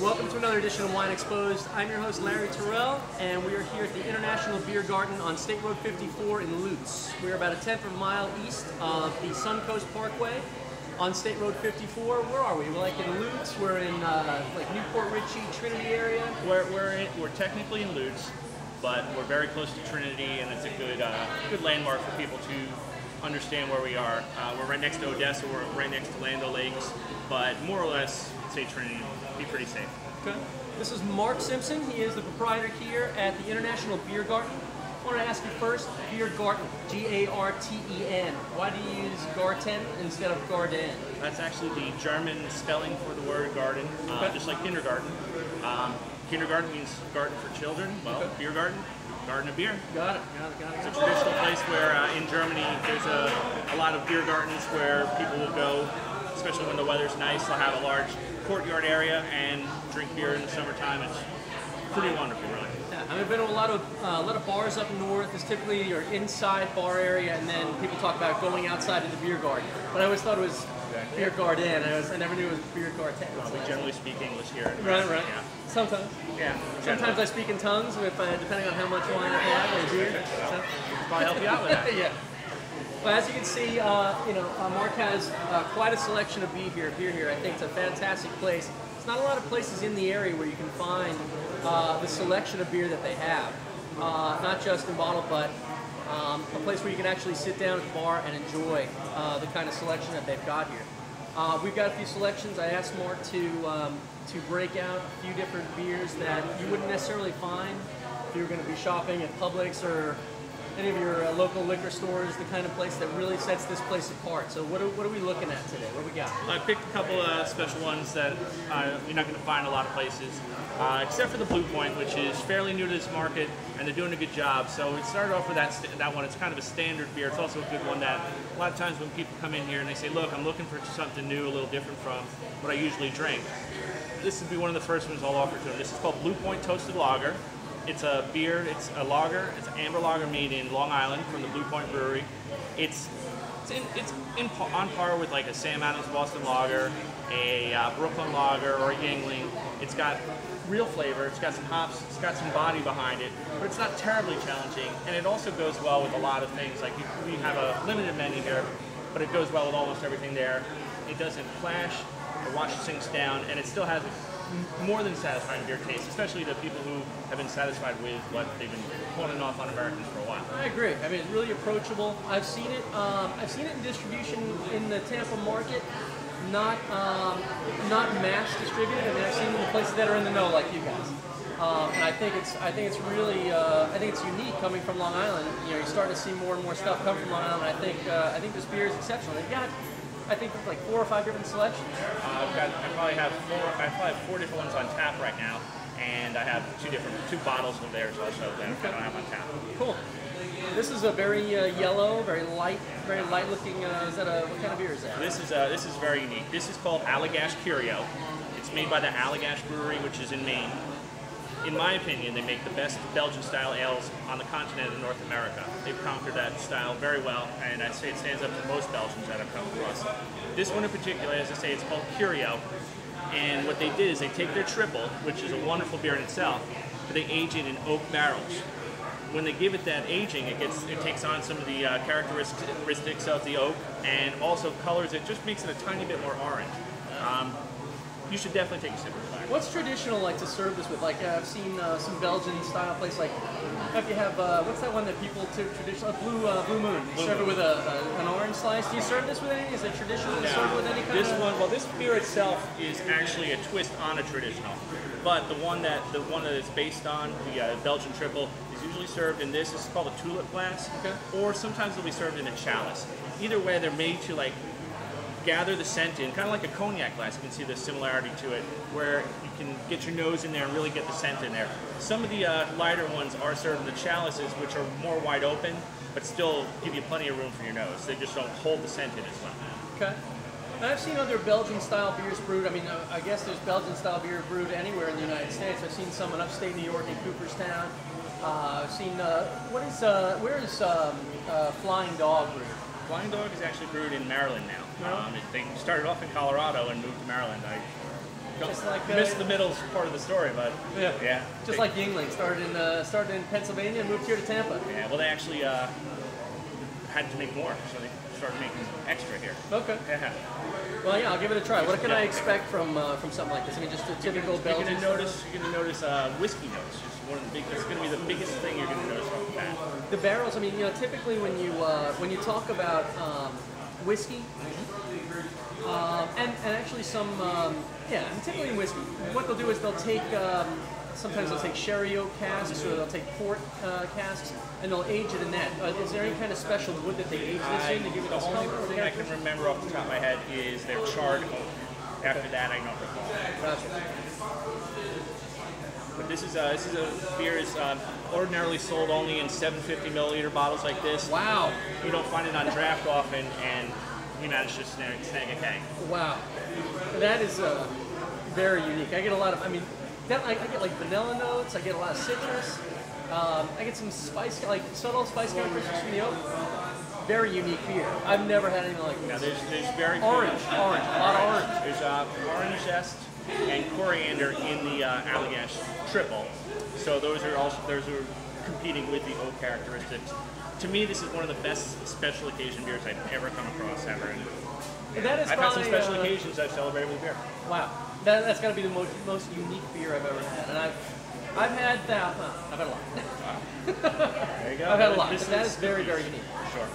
Welcome to another edition of WineXposed. I'm your host Larry Terrell, and we are here at the International Beer Garden on State Road 54 in Lutz. We're about a tenth of a mile east of the Suncoast Parkway on State Road 54. Where are we? We're like in Lutz. We're in like Newport Richey, Trinity area. We're technically in Lutz, but we're very close to Trinity, and it's a good landmark for people to understand where we are. We're right next to Odessa. We're right next to Land O'Lakes, but more or less, say Trinity, be pretty safe. Okay. This is Mark Simpson. He is the proprietor here at the International Beer Garden. I want to ask you first, Beer Garten, G-A-R-T-E-N. Why do you use Garten instead of Garden? That's actually the German spelling for the word garden, just like kindergarten. Kindergarten means garden for children. Well, Beer Garden, garden of beer. Got it. It's a traditional place where in Germany there's a lot of beer gardens where people will go, especially when the weather's nice. They'll have a large courtyard area and drink beer in the summertime. It's pretty wonderful, really. Yeah, I've been to a lot of bars up north. It's typically your inside bar area, and then people talk about going outside to the beer garden. But I always thought it was beer garden. I never knew it was beer garden. Well, we generally speak English here. Right. Yeah. Sometimes. Yeah. Sometimes I speak in tongues, depending on how much wine I have or beer. So, probably help you out with that. Yeah. Well, as you can see, Mark has quite a selection of beer here. I think it's a fantastic place. There's not a lot of places in the area where you can find the selection of beer that they have. Not just in bottle, but a place where you can actually sit down at the bar and enjoy the kind of selection that they've got here. We've got a few selections. I asked Mark to break out a few different beers that you wouldn't necessarily find if you were going to be shopping at Publix or any of your local liquor stores, the kind of place that really sets this place apart. So what are we looking at today? What do we got? I picked a couple of special ones that you're not going to find a lot of places, except for the Blue Point, which is fairly new to this market, and they're doing a good job. So we started off with that one. It's kind of a standard beer. It's also a good one that a lot of times when people come in here and they say, look, I'm looking for something new, a little different from what I usually drink. This would be one of the first ones I'll offer to them. This is called Blue Point Toasted Lager. It's a beer, it's a lager, it's an amber lager made in Long Island from the Blue Point Brewery. It's on par with like a Sam Adams Boston Lager, a Brooklyn Lager, or a Yingling. It's got real flavor, it's got some hops, it's got some body behind it, but it's not terribly challenging, and it also goes well with a lot of things. Like we have a limited menu here, but it goes well with almost everything there. It doesn't clash or wash things down, and it still has more than satisfying beer taste, especially to people who have been satisfied with what they've been pulling off on Americans for a while. I agree. I mean, it's really approachable. I've seen it. I've seen it in distribution in the Tampa market, not mass distributed. I mean, I've seen it in places that are in the know, like you guys. And I think it's really unique coming from Long Island. You know, you're starting to see more and more stuff come from Long Island. I think this beer is exceptional. They've got, I think, like 4 or 5 different selections. I probably have 4 different ones on tap right now, and I have two bottles of theirs also that I don't have on tap. Cool. This is a very yellow, very light looking. What kind of beer is that? This is very unique. This is called Allagash Curio. It's made by the Allagash Brewery, which is in Maine. In my opinion, they make the best Belgian-style ales on the continent of North America. They've conquered that style very well, and I'd say it stands up to most Belgians that have come across. This one in particular, as I say, it's called Curio, and what they did is they take their triple, which is a wonderful beer in itself, but they age it in oak barrels. When they give it that aging, it takes on some of the characteristics of the oak, and also colors it, just makes it a tiny bit more orange. You should definitely take a sip of that. What's traditional like to serve this with? Like I've seen some Belgian style place. Like if you have what's that one that people traditional Blue Moon? You serve it with an orange slice. Do you serve this with any? Is it traditional to serve with any kind of? Well, this beer itself is actually a twist on a traditional, but the one that it's based on, the Belgian triple, is usually served in this. This is called a tulip glass, or sometimes it'll be served in a chalice. Either way, they're made to like gather the scent in, kind of like a cognac glass. You can see the similarity to it, where you can get your nose in there and really get the scent in there. Some of the lighter ones are served in the chalices, which are more wide open, but still give you plenty of room for your nose. They just don't hold the scent in as well. Okay. I've seen other Belgian-style beers brewed. I mean, I guess there's Belgian-style beer brewed anywhere in the United States. I've seen some in upstate New York in Cooperstown. I've seen, where is Flying Dog brewed? Flying Dog is actually brewed in Maryland now. They started off in Colorado and moved to Maryland. Just like missed the middle part of the story, but yeah. Just like Yingling, started in Pennsylvania and moved here to Tampa. Yeah, well, they actually had to make more, so they started making extra here. Okay. Yeah. Well, yeah, I'll give it a try. What can I expect from something like this? I mean, just a typical Belgian. You're gonna notice whiskey notes. Just one of the big. That's gonna be the biggest thing you're gonna notice off the bat. The barrels. I mean, typically when you talk about whiskey, and actually some, and typically in whiskey, what they'll do is they'll take. Sometimes they'll take sherry oak casks, or they'll take port casks, and they'll age it in that. Is there any kind of special wood that they age this in to give it this color? The only thing I can remember off the top of my head is their charred oak. After that, I don't recall. Gotcha. But this is a beer is ordinarily sold only in 750 milliliter bottles like this. Wow. You don't find it on draft often, and we managed to snag a keg. Wow. That is very unique. I get a lot of. I mean. I get like vanilla notes, I get a lot of citrus, I get some spice, like subtle spice characteristics from the oak. Very unique beer. I've never had anything like this. Now there's very orange, a lot of orange. There's orange zest and coriander in the Allagash triple. So those are competing with the oak characteristics. To me, this is one of the best special occasion beers I've ever come across ever. And I've had some special occasions I've celebrated with beer. Wow. That's got to be the most unique beer I've ever had, and I've had that. I've had a lot. There you go. I've had a lot. But that is very, very unique. Sure.